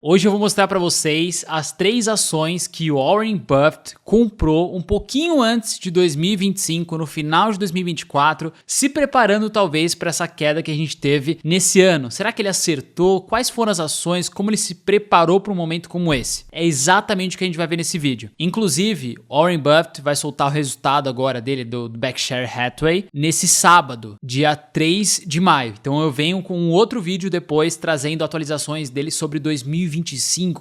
Hoje eu vou mostrar para vocês as 3 ações que o Warren Buffett comprou um pouquinho antes de 2025, no final de 2024, se preparando talvez para essa queda que a gente teve nesse ano. Será que ele acertou? Quais foram as ações? Como ele se preparou para um momento como esse? É exatamente o que a gente vai ver nesse vídeo. Inclusive, Warren Buffett vai soltar o resultado agora dele do Berkshire Hathaway nesse sábado, dia 3 de maio. Então eu venho com um outro vídeo depois trazendo atualizações dele sobre 2025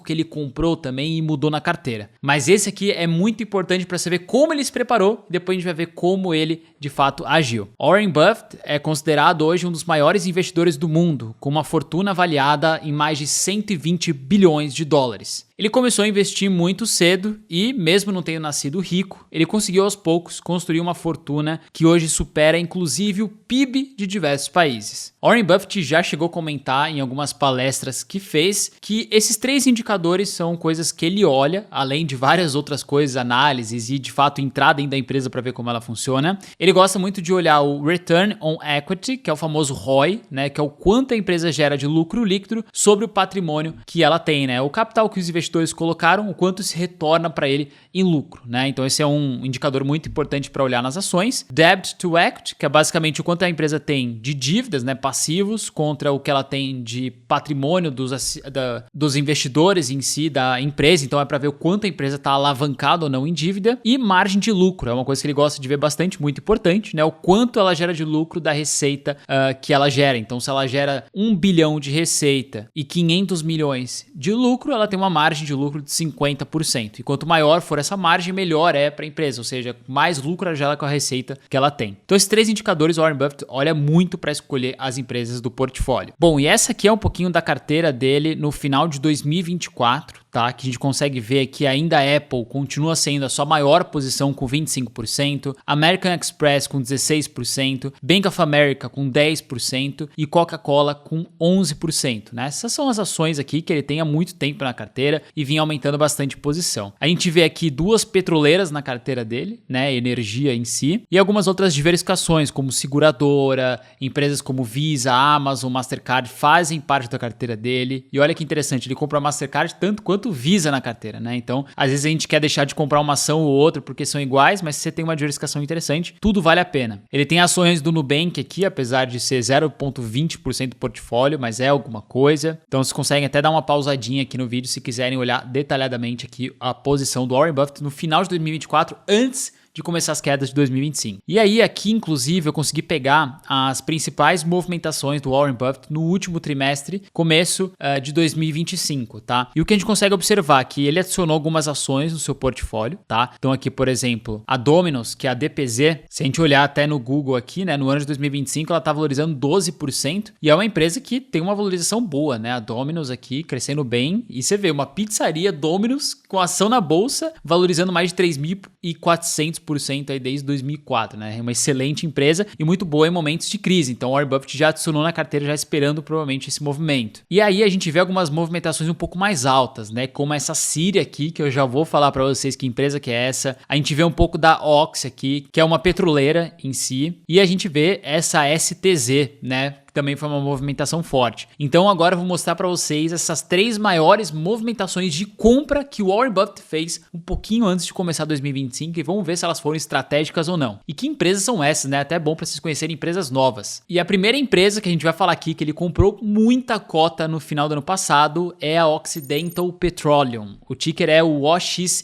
que ele comprou também e mudou na carteira. Mas esse aqui é muito importante para você ver como ele se preparou e depois a gente vai ver como ele de fato agiu. Warren Buffett é considerado hoje um dos maiores investidores do mundo, com uma fortuna avaliada em mais de 120 bilhões de dólares. Ele começou a investir muito cedo e, mesmo não tendo nascido rico, ele conseguiu aos poucos construir uma fortuna que hoje supera inclusive o PIB de diversos países. Warren Buffett já chegou a comentar em algumas palestras que fez que esses 3 indicadores são coisas que ele olha, além de várias outras coisas, análises e de fato entrar dentro da empresa para ver como ela funciona. Ele gosta muito de olhar o Return on Equity, que é o famoso ROI, né, que é o quanto a empresa gera de lucro líquido sobre o patrimônio que ela tem, né, o capital que os investidores colocaram, o quanto se retorna para ele em lucro, né? Então esse é um indicador muito importante para olhar nas ações. Debt to Equity, que é basicamente o quanto a empresa tem de dívidas, né, passivos, contra o que ela tem de patrimônio dos investidores em si, da empresa. Então é para ver o quanto a empresa está alavancada ou não em dívida. E margem de lucro, é uma coisa que ele gosta de ver bastante, muito importante, né? O quanto ela gera de lucro da receita que ela gera. Então se ela gera 1 bilhão de receita e 500 milhões de lucro, ela tem uma margem de lucro de 50%. E quanto maior for essa margem, melhor é para a empresa, ou seja, mais lucro ela gera com a receita que ela tem. Então esses 3 indicadores o Warren Buffett olha muito para escolher as empresas do portfólio. Bom, e essa aqui é um pouquinho da carteira dele no final de 2024. Tá, que a gente consegue ver que ainda a Apple continua sendo a sua maior posição com 25%, American Express com 16%, Bank of America com 10% e Coca-Cola com 11%. Né? Essas são as ações aqui que ele tem há muito tempo na carteira e vinha aumentando bastante posição. A gente vê aqui 2 petroleiras na carteira dele, né, energia em si, e algumas outras diversificações como seguradora, empresas como Visa, Amazon, Mastercard fazem parte da carteira dele. E olha que interessante, ele compra a Mastercard tanto quanto Visa na carteira, né? Então, às vezes a gente quer deixar de comprar uma ação ou outra porque são iguais, mas se você tem uma diversificação interessante, tudo vale a pena. Ele tem ações do Nubank aqui, apesar de ser 0,20% do portfólio, mas é alguma coisa. Então, vocês conseguem até dar uma pausadinha aqui no vídeo se quiserem olhar detalhadamente aqui a posição do Warren Buffett no final de 2024, antes de começar as quedas de 2025. E aí aqui, inclusive, eu consegui pegar as principais movimentações do Warren Buffett no último trimestre, começo de 2025, tá? E o que a gente consegue observar é que ele adicionou algumas ações no seu portfólio, tá? Então aqui, por exemplo, a Domino's, que é a DPZ, se a gente olhar até no Google aqui, né, no ano de 2025, ela tá valorizando 12% e é uma empresa que tem uma valorização boa, né? A Domino's aqui crescendo bem e você vê uma pizzaria Domino's com ação na bolsa valorizando mais de 3.400% aí desde 2004, né? É uma excelente empresa e muito boa em momentos de crise. Então, o Warren Buffett já adicionou na carteira, já esperando provavelmente esse movimento. E aí a gente vê algumas movimentações um pouco mais altas, né? Como essa Síria aqui, que eu já vou falar para vocês que empresa que é essa. A gente vê um pouco da Oxy aqui, que é uma petroleira em si. E a gente vê essa STZ, né? Também foi uma movimentação forte. Então agora eu vou mostrar para vocês essas 3 maiores movimentações de compra que o Warren Buffett fez um pouquinho antes de começar 2025 e vamos ver se elas foram estratégicas ou não. E que empresas são essas, né? Até é bom para vocês conhecerem empresas novas. E a primeira empresa que a gente vai falar aqui, que ele comprou muita cota no final do ano passado, é a Occidental Petroleum. O ticker é o OXY.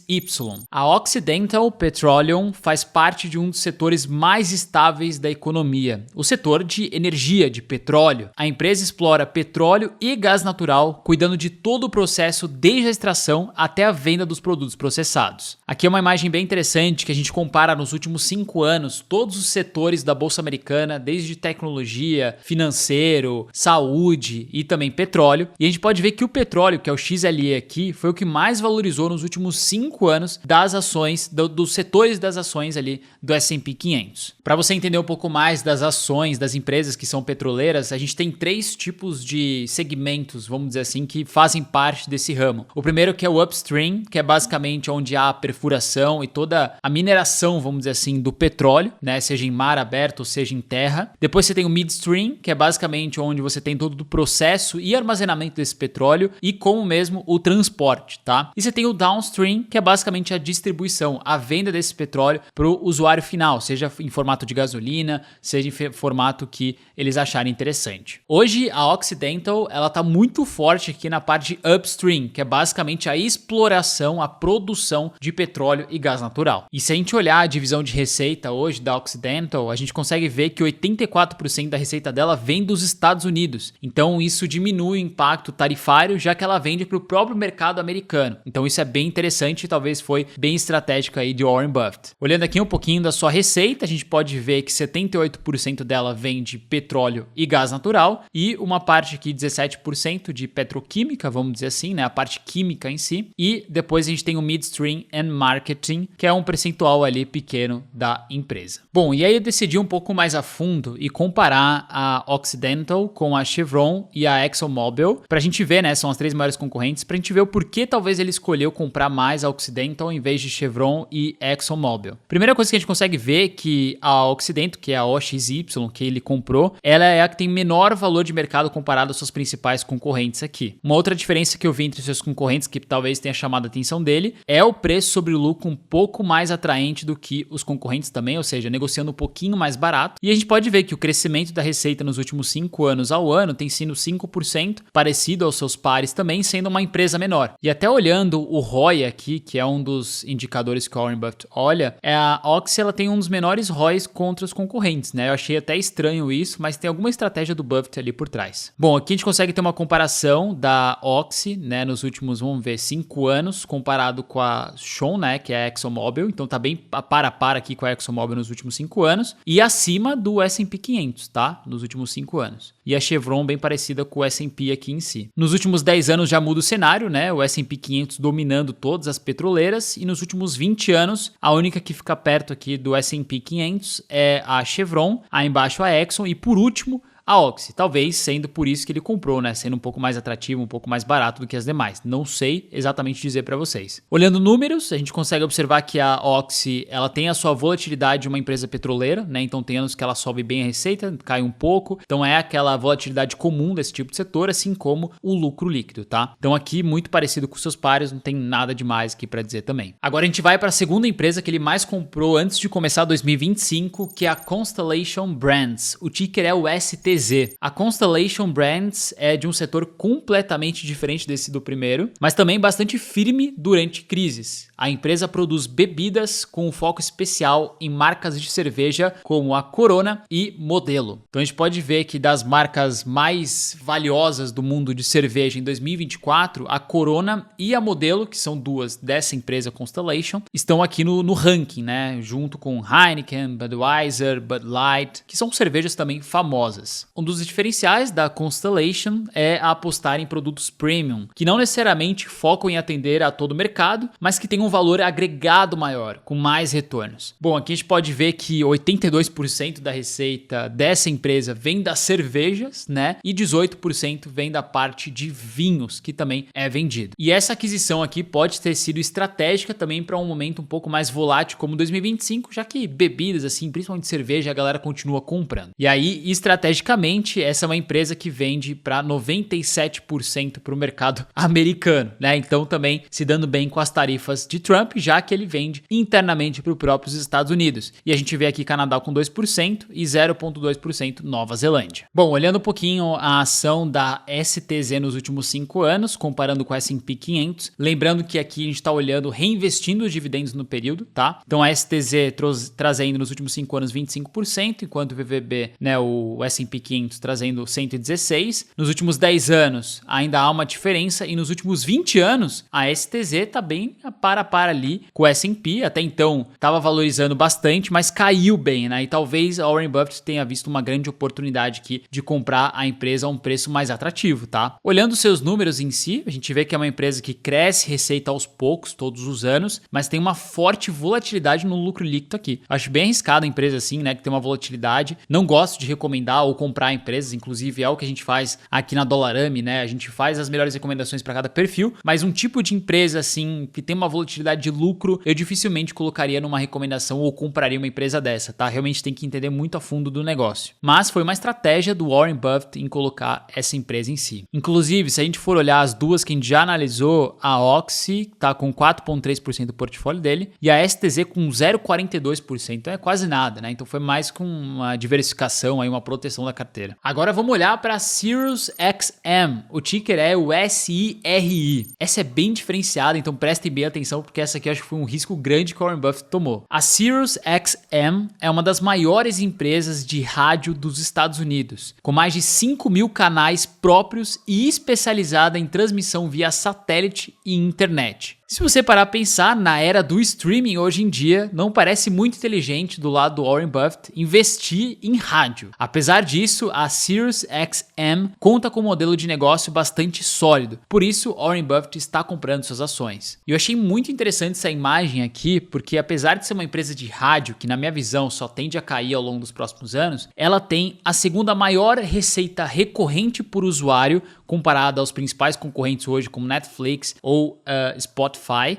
A Occidental Petroleum faz parte de um dos setores mais estáveis da economia, o setor de energia, de petróleo. A empresa explora petróleo e gás natural, cuidando de todo o processo desde a extração até a venda dos produtos processados. Aqui é uma imagem bem interessante que a gente compara nos últimos 5 anos todos os setores da Bolsa Americana, desde tecnologia, financeiro, saúde e também petróleo. E a gente pode ver que o petróleo, que é o XLE aqui, foi o que mais valorizou nos últimos 5 anos das ações, dos setores das ações ali do S&P 500. Para você entender um pouco mais das ações das empresas que são petroleiras, petroleiras, a gente tem 3 tipos de segmentos, vamos dizer assim, que fazem parte desse ramo. O primeiro que é o upstream, que é basicamente onde há a perfuração e toda a mineração, vamos dizer assim, do petróleo, né, seja em mar aberto ou seja em terra. Depois você tem o midstream, que é basicamente onde você tem todo o processo e armazenamento desse petróleo e como mesmo o transporte, tá? E você tem o downstream, que é basicamente a distribuição, a venda desse petróleo para o usuário final, seja em formato de gasolina, seja em formato que eles acharem interessante. Hoje a Occidental, ela tá muito forte aqui na parte de upstream, que é basicamente a exploração, a produção de petróleo e gás natural. E se a gente olhar a divisão de receita hoje da Occidental, a gente consegue ver que 84% da receita dela vem dos Estados Unidos. Então isso diminui o impacto tarifário, já que ela vende para o próprio mercado americano. Então isso é bem interessante e talvez foi bem estratégico aí de Warren Buffett. Olhando aqui um pouquinho da sua receita, a gente pode ver que 78% dela vem de petróleo e gás natural e uma parte aqui, 17% de petroquímica, vamos dizer assim, né, a parte química em si. E depois a gente tem o midstream and marketing, que é um percentual ali pequeno da empresa. Bom, e aí eu decidi um pouco mais a fundo e comparar a Occidental com a Chevron e a ExxonMobil pra gente ver, né, são as 3 maiores concorrentes, pra gente ver o porquê talvez ele escolheu comprar mais a Occidental em vez de Chevron e ExxonMobil. Primeira coisa que a gente consegue ver é que a Occidental, que é a OXY que ele comprou, ela é a que tem menor valor de mercado comparado às suas principais concorrentes aqui. Uma outra diferença que eu vi entre os seus concorrentes, que talvez tenha chamado a atenção dele, é o preço sobre o lucro um pouco mais atraente do que os concorrentes também, ou seja, negociando um pouquinho mais barato. E a gente pode ver que o crescimento da receita nos últimos 5 anos ao ano tem sido 5%, parecido aos seus pares também, sendo uma empresa menor. E até olhando o ROI aqui, que é um dos indicadores que o Warren Buffett olha, a Oxy ela tem um dos menores ROIs contra os concorrentes, né? Eu achei até estranho isso, mas tem alguma estratégia do Buffett ali por trás. Bom, aqui a gente consegue ter uma comparação da Oxy, né, nos últimos, vamos ver, 5 anos, comparado com a Chevron, né, que é a ExxonMobil, então tá bem para aqui com a ExxonMobil nos últimos 5 anos, e acima do S&P 500, tá? Nos últimos 5 anos. E a Chevron bem parecida com o S&P aqui em si. Nos últimos 10 anos já muda o cenário, né? O S&P 500 dominando todas as petroleiras, e nos últimos 20 anos, a única que fica perto aqui do S&P 500 é a Chevron, aí embaixo a Exxon, e por último, a Oxy, talvez sendo por isso que ele comprou, né? Sendo um pouco mais atrativo, um pouco mais barato do que as demais. Não sei exatamente dizer para vocês. Olhando números, a gente consegue observar que a Oxy, ela tem a sua volatilidade de uma empresa petroleira, né? Então tem anos que ela sobe bem a receita, cai um pouco. Então é aquela volatilidade comum desse tipo de setor, assim como o lucro líquido, tá? Então aqui muito parecido com seus pares, não tem nada demais aqui para dizer também. Agora a gente vai para a segunda empresa que ele mais comprou antes de começar 2025, que é a Constellation Brands. O ticker é o STZ. A Constellation Brands é de um setor completamente diferente desse do primeiro, mas também bastante firme durante crises. A empresa produz bebidas com um foco especial em marcas de cerveja como a Corona e Modelo. Então a gente pode ver que das marcas mais valiosas do mundo de cerveja em 2024, a Corona e a Modelo, que são duas dessa empresa Constellation, estão aqui no ranking, né? Junto com Heineken, Budweiser, Bud Light, que são cervejas também famosas. Um dos diferenciais da Constellation é apostar em produtos premium, que não necessariamente focam em atender a todo o mercado, mas que tem um valor agregado maior, com mais retornos. Bom, aqui a gente pode ver que 82% da receita dessa empresa vem das cervejas, né? E 18% vem da parte de vinhos, que também é vendido. E essa aquisição aqui pode ter sido estratégica também para um momento um pouco mais volátil como 2025, já que bebidas, assim, principalmente cerveja, a galera continua comprando. E aí, estrategicamente, essa é uma empresa que vende para 97% para o mercado americano, né? Então também se dando bem com as tarifas de Trump, já que ele vende internamente para os próprios Estados Unidos. E a gente vê aqui Canadá com 2% e 0,2% Nova Zelândia. Bom, olhando um pouquinho a ação da STZ nos últimos 5 anos, comparando com a S&P 500, lembrando que aqui a gente está olhando reinvestindo os dividendos no período, tá? Então a STZ trazendo nos últimos 5 anos 25%, enquanto o VVB, né, o S&P 500 trazendo 116%. Nos últimos 10 anos ainda há uma diferença e nos últimos 20 anos a STZ está bem para ali com o S&P. Até então estava valorizando bastante, mas caiu bem, né? E talvez a Warren Buffett tenha visto uma grande oportunidade aqui de comprar a empresa a um preço mais atrativo, tá? Olhando seus números em si, a gente vê que é uma empresa que cresce receita aos poucos, todos os anos, mas tem uma forte volatilidade no lucro líquido aqui. Acho bem arriscado a empresa assim, né? Que tem uma volatilidade. Não gosto de recomendar ou comprar comprar empresas, inclusive é o que a gente faz aqui na Dollarame, né? A gente faz as melhores recomendações para cada perfil, mas um tipo de empresa assim que tem uma volatilidade de lucro, eu dificilmente colocaria numa recomendação ou compraria uma empresa dessa, tá? Realmente tem que entender muito a fundo do negócio. Mas foi uma estratégia do Warren Buffett em colocar essa empresa em si. Inclusive, se a gente for olhar as duas que a gente já analisou, a Oxy tá com 4,3% do portfólio dele e a STZ com 0,42%, então é quase nada, né? Então foi mais com uma diversificação aí, uma proteção da carteira. Agora vamos olhar para a SiriusXM. O ticker é o SIRI. Essa é bem diferenciada, então prestem bem atenção porque essa aqui eu acho que foi um risco grande que o Warren Buffett tomou. A SiriusXM é uma das maiores empresas de rádio dos Estados Unidos, com mais de 5.000 canais próprios e especializada em transmissão via satélite e internet. Se você parar a pensar, na era do streaming hoje em dia, não parece muito inteligente do lado do Warren Buffett investir em rádio. Apesar disso, a SiriusXM conta com um modelo de negócio bastante sólido, por isso Warren Buffett está comprando suas ações. E eu achei muito interessante essa imagem aqui, porque apesar de ser uma empresa de rádio, que na minha visão só tende a cair ao longo dos próximos anos, ela tem a segunda maior receita recorrente por usuário comparada aos principais concorrentes hoje, como Netflix ou Spotify.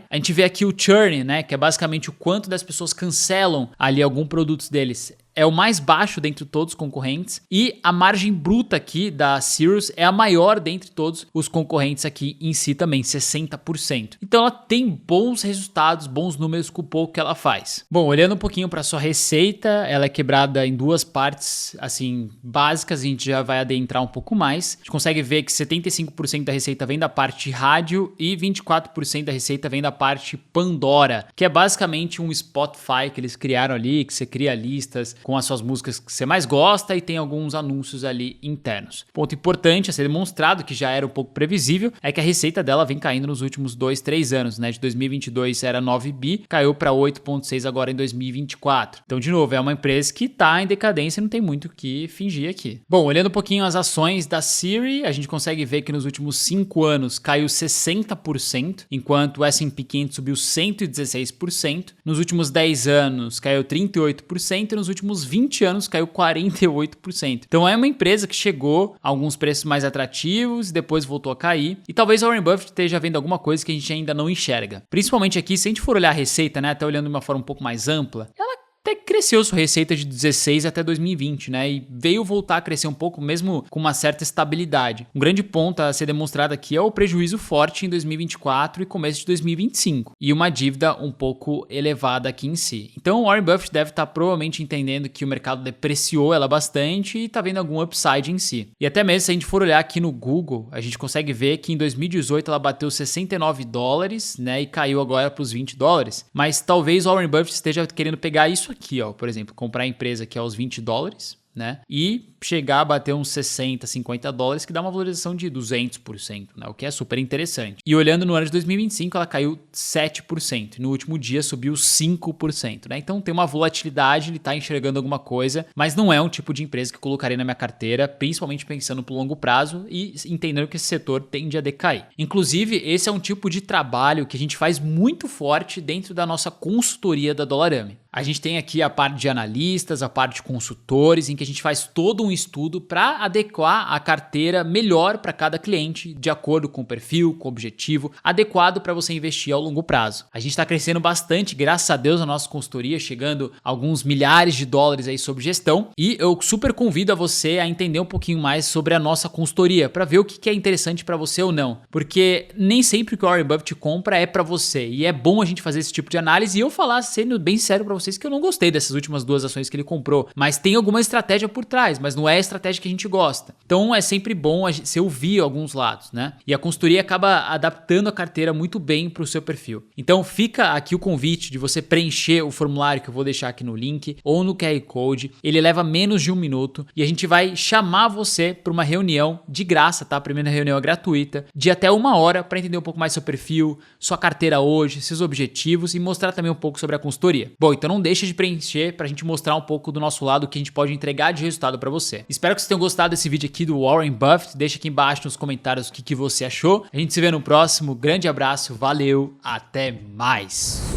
A gente vê aqui o churn, né, que é basicamente o quanto das pessoas cancelam ali algum produto deles. É o mais baixo dentre todos os concorrentes e a margem bruta aqui da Sirius é a maior dentre todos os concorrentes aqui em si também, 60%. Então ela tem bons resultados, bons números com o pouco que ela faz. Bom, olhando um pouquinho para sua receita, ela é quebrada em duas partes assim básicas, a gente já vai adentrar um pouco mais. A gente consegue ver que 75% da receita vem da parte rádio e 24% da receita vem da parte Pandora, que é basicamente um Spotify que eles criaram ali, que você cria listas com as suas músicas que você mais gosta e tem alguns anúncios ali internos. Ponto importante a ser demonstrado, que já era um pouco previsível, é que a receita dela vem caindo nos últimos 2-3 anos, né? De 2022 era 9 bi, caiu para 8,6 agora em 2024. Então, de novo, é uma empresa que está em decadência e não tem muito o que fingir aqui. Bom, olhando um pouquinho as ações da Siri, a gente consegue ver que nos últimos 5 anos caiu 60%, enquanto o S&P 500 subiu 116%. Nos últimos 10 anos caiu 38% e nos últimos 20 anos caiu 48%. Então é uma empresa que chegou a alguns preços mais atrativos e depois voltou a cair. E talvez a Warren Buffett esteja vendo alguma coisa que a gente ainda não enxerga. Principalmente aqui, se a gente for olhar a receita, né, até olhando de uma forma um pouco mais ampla, ela até cresceu sua receita de 16 até 2020, né? E veio voltar a crescer um pouco, mesmo com uma certa estabilidade. Um grande ponto a ser demonstrado aqui é o prejuízo forte em 2024 e começo de 2025. E uma dívida um pouco elevada aqui em si. Então, o Warren Buffett deve estar provavelmente entendendo que o mercado depreciou ela bastante e está vendo algum upside em si. E até mesmo se a gente for olhar aqui no Google, a gente consegue ver que em 2018 ela bateu $69, né? E caiu agora para os $20. Mas talvez o Warren Buffett esteja querendo pegar isso aqui, ó, por exemplo, comprar a empresa que é aos $20, né? E chegar a bater uns 60, $50, que dá uma valorização de 200%, né? O que é super interessante. E olhando no ano de 2025, ela caiu 7%. No último dia subiu 5%, né? Então tem uma volatilidade, ele está enxergando alguma coisa, mas não é um tipo de empresa que eu colocaria na minha carteira, principalmente pensando pro longo prazo e entendendo que esse setor tende a decair. Inclusive, esse é um tipo de trabalho que a gente faz muito forte dentro da nossa consultoria da Dollarame. A gente tem aqui a parte de analistas, a parte de consultores, em que a gente faz todo um estudo para adequar a carteira melhor para cada cliente, de acordo com o perfil, com o objetivo, adequado para você investir ao longo prazo. A gente está crescendo bastante, graças a Deus, a nossa consultoria, chegando a alguns milhares de dólares aí sobre gestão, e eu super convido a você a entender um pouquinho mais sobre a nossa consultoria, para ver o que é interessante para você ou não, porque nem sempre o que o Warren Buffett compra é para você, e é bom a gente fazer esse tipo de análise, e eu falar, sendo bem sério para vocês, que eu não gostei dessas últimas 2 ações que ele comprou, mas tem alguma estratégia por trás, mas não é a estratégia que a gente gosta. Então é sempre bom você ouvir alguns lados, né? E a consultoria acaba adaptando a carteira muito bem para o seu perfil. Então fica aqui o convite de você preencher o formulário que eu vou deixar aqui no link ou no QR Code. Ele leva menos de 1 minuto e a gente vai chamar você para uma reunião de graça, tá? A primeira reunião é gratuita, de até 1 hora para entender um pouco mais seu perfil, sua carteira hoje, seus objetivos e mostrar também um pouco sobre a consultoria. Bom, então não deixa de preencher para a gente mostrar um pouco do nosso lado o que a gente pode entregar de resultado para você. Espero que vocês tenham gostado desse vídeo aqui do Warren Buffett. Deixa aqui embaixo nos comentários o que você achou. A gente se vê no próximo. Grande abraço, valeu, até mais!